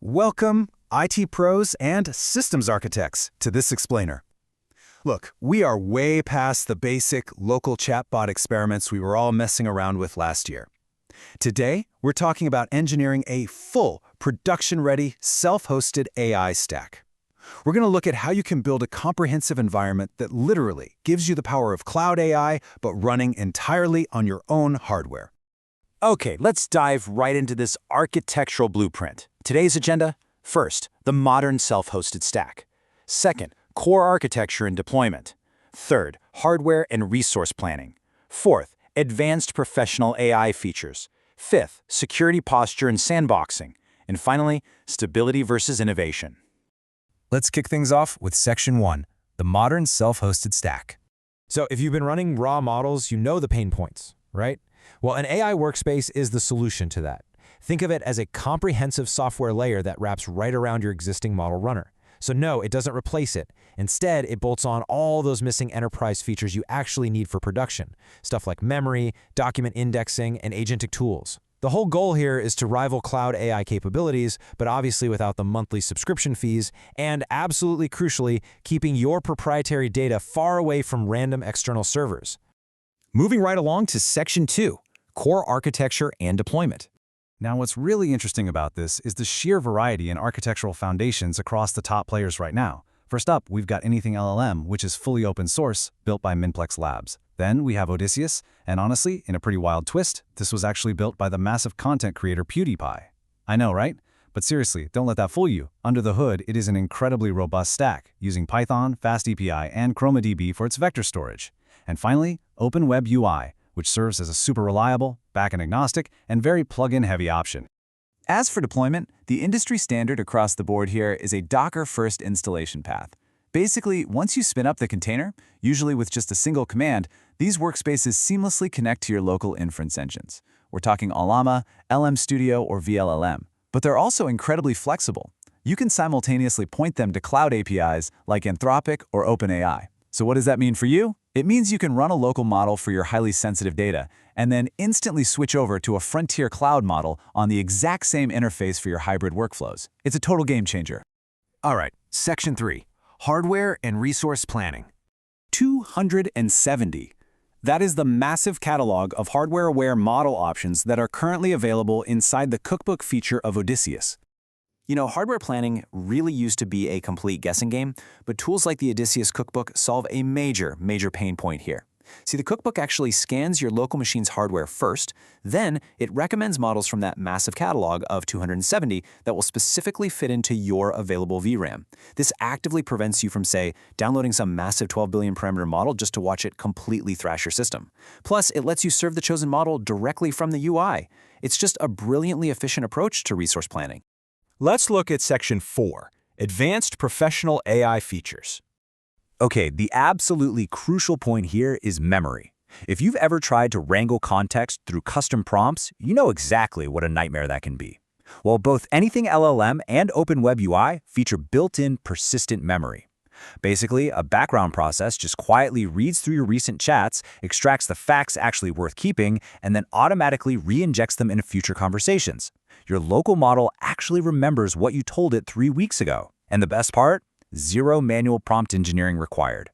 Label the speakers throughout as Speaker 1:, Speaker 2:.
Speaker 1: Welcome, IT pros and systems architects, to this explainer. Look, we are way past the basic local chatbot experiments we were all messing around with last year. Today, we're talking about engineering a full, production-ready, self-hosted AI stack. We're going to look at how you can build a comprehensive environment that literally gives you the power of cloud AI, but running entirely on your own hardware.
Speaker 2: Okay, let's dive right into this architectural blueprint. Today's agenda: first, the modern self-hosted stack. Second, core architecture and deployment. Third, hardware and resource planning. Fourth, advanced professional AI features. Fifth, security posture and sandboxing. And finally, stability versus innovation.
Speaker 1: Let's kick things off with Section 1, the modern self-hosted stack.
Speaker 3: So if you've been running raw models, you know the pain points, right? Well, an AI workspace is the solution to that. Think of it as a comprehensive software layer that wraps right around your existing model runner. So no, it doesn't replace it. Instead, it bolts on all those missing enterprise features you actually need for production. Stuff like memory, document indexing, and agentic tools. The whole goal here is to rival cloud AI capabilities, but obviously without the monthly subscription fees, and absolutely crucially, keeping your proprietary data far away from random external servers.
Speaker 1: Moving right along to Section 2, core architecture and deployment. Now, what's really interesting about this is the sheer variety in architectural foundations across the top players right now. First up, we've got AnythingLLM, which is fully open source, built by Minplex Labs. Then we have Odysseus, and honestly, in a pretty wild twist, this was actually built by the massive content creator PewDiePie. I know, right? But seriously, don't let that fool you. Under the hood, it is an incredibly robust stack, using Python, FastAPI, and ChromaDB for its vector storage. And finally, Open WebUI, which serves as a super reliable, backend-agnostic, and very plugin-heavy option.
Speaker 4: As for deployment, the industry standard across the board here is a Docker-first installation path. Basically, once you spin up the container, usually with just a single command, these workspaces seamlessly connect to your local inference engines. We're talking Llama, LM Studio, or VLLM. But they're also incredibly flexible. You can simultaneously point them to cloud APIs like Anthropic or OpenAI. So what does that mean for you? It means you can run a local model for your highly sensitive data and then instantly switch over to a frontier cloud model on the exact same interface for your hybrid workflows. It's a total game changer.
Speaker 1: All right, Section 3, hardware and resource planning. 270. That is the massive catalog of hardware-aware model options that are currently available inside the Cookbook feature of Odysseus.
Speaker 2: You know, hardware planning really used to be a complete guessing game, but tools like the Odysseus Cookbook solve a major pain point here. See, the Cookbook actually scans your local machine's hardware first, then it recommends models from that massive catalog of 270 that will specifically fit into your available VRAM. This actively prevents you from, say, downloading some massive 12 billion parameter model just to watch it completely thrash your system. Plus, it lets you serve the chosen model directly from the UI. It's just a brilliantly efficient approach to resource planning.
Speaker 3: Let's look at Section 4, advanced professional AI features.
Speaker 2: Okay, the absolutely crucial point here is memory. If you've ever tried to wrangle context through custom prompts, you know exactly what a nightmare that can be. Well, both AnythingLLM and Open WebUI feature built-in persistent memory. Basically, a background process just quietly reads through your recent chats, extracts the facts actually worth keeping, and then automatically re-injects them into future conversations. Your local model actually remembers what you told it 3 weeks ago. And the best part? Zero manual prompt engineering required.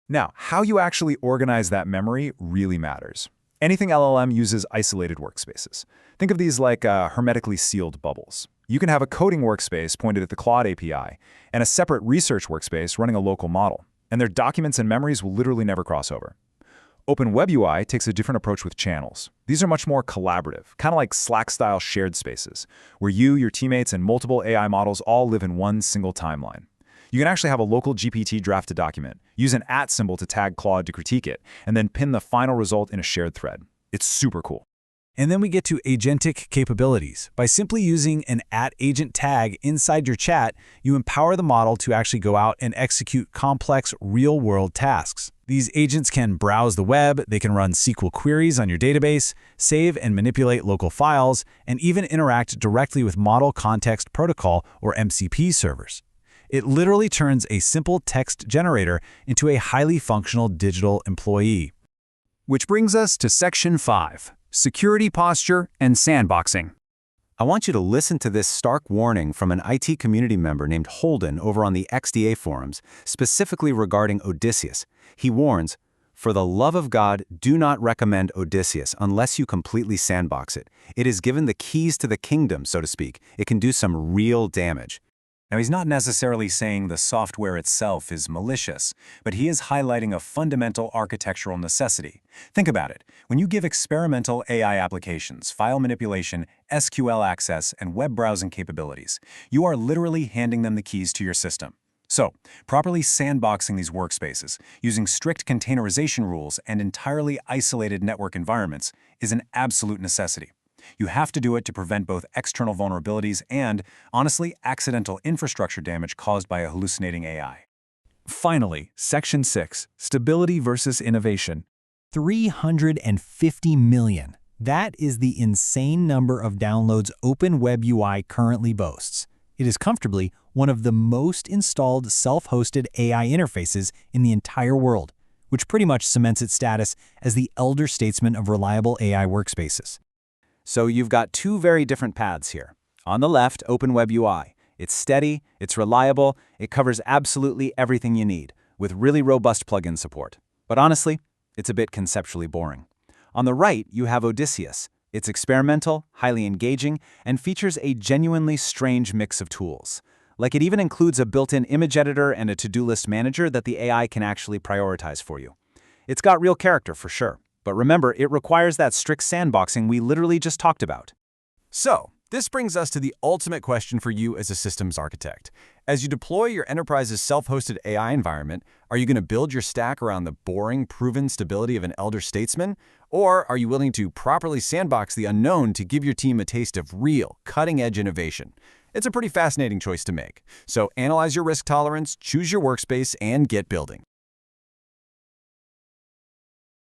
Speaker 5: Now, how you actually organize that memory really matters. AnythingLLM uses isolated workspaces. Think of these like hermetically sealed bubbles. You can have a coding workspace pointed at the Claude API and a separate research workspace running a local model, and their documents and memories will literally never cross over. Open WebUI takes a different approach with channels. These are much more collaborative, kind of like Slack-style shared spaces, where you, your teammates, and multiple AI models all live in one single timeline. You can actually have a local GPT draft a document, use an @ symbol to tag Claude to critique it, and then pin the final result in a shared thread. It's super cool.
Speaker 1: And then we get to agentic capabilities. By simply using an @agent tag inside your chat, you empower the model to actually go out and execute complex real-world tasks. These agents can browse the web, they can run SQL queries on your database, save and manipulate local files, and even interact directly with Model Context Protocol or MCP servers. It literally turns a simple text generator into a highly functional digital employee. Which brings us to Section 5. Security posture and sandboxing. I want you to listen to this stark warning from an IT community member named Holden over on the XDA forums, specifically regarding Odysseus. He warns, "For the love of God, do not recommend Odysseus unless you completely sandbox it. It is given the keys to the kingdom, so to speak. It can do some real damage."
Speaker 5: Now, he's not necessarily saying the software itself is malicious, but he is highlighting a fundamental architectural necessity. Think about it. When you give experimental AI applications, file manipulation, SQL access, and web browsing capabilities, you are literally handing them the keys to your system. So, properly sandboxing these workspaces, using strict containerization rules and entirely isolated network environments is an absolute necessity. You have to do it to prevent both external vulnerabilities and, honestly, accidental infrastructure damage caused by a hallucinating AI.
Speaker 4: Finally, Section 6, Stability versus Innovation.
Speaker 3: 350 million. That is the insane number of downloads Open WebUI currently boasts. It is comfortably one of the most installed self-hosted AI interfaces in the entire world, which pretty much cements its status as the elder statesman of reliable AI workspaces.
Speaker 1: So you've got two very different paths here. On the left, Open WebUI. It's steady, it's reliable, it covers absolutely everything you need, with really robust plugin support. But honestly, it's a bit conceptually boring. On the right, you have Odysseus. It's experimental, highly engaging, and features a genuinely strange mix of tools. Like it even includes a built-in image editor and a to-do list manager that the AI can actually prioritize for you. It's got real character for sure. But remember, it requires that strict sandboxing we literally just talked about. So, this brings us to the ultimate question for you as a systems architect. As you deploy your enterprise's self-hosted AI environment, are you going to build your stack around the boring, proven stability of an elder statesman? Or are you willing to properly sandbox the unknown to give your team a taste of real, cutting-edge innovation? It's a pretty fascinating choice to make. So analyze your risk tolerance, choose your workspace, and get building.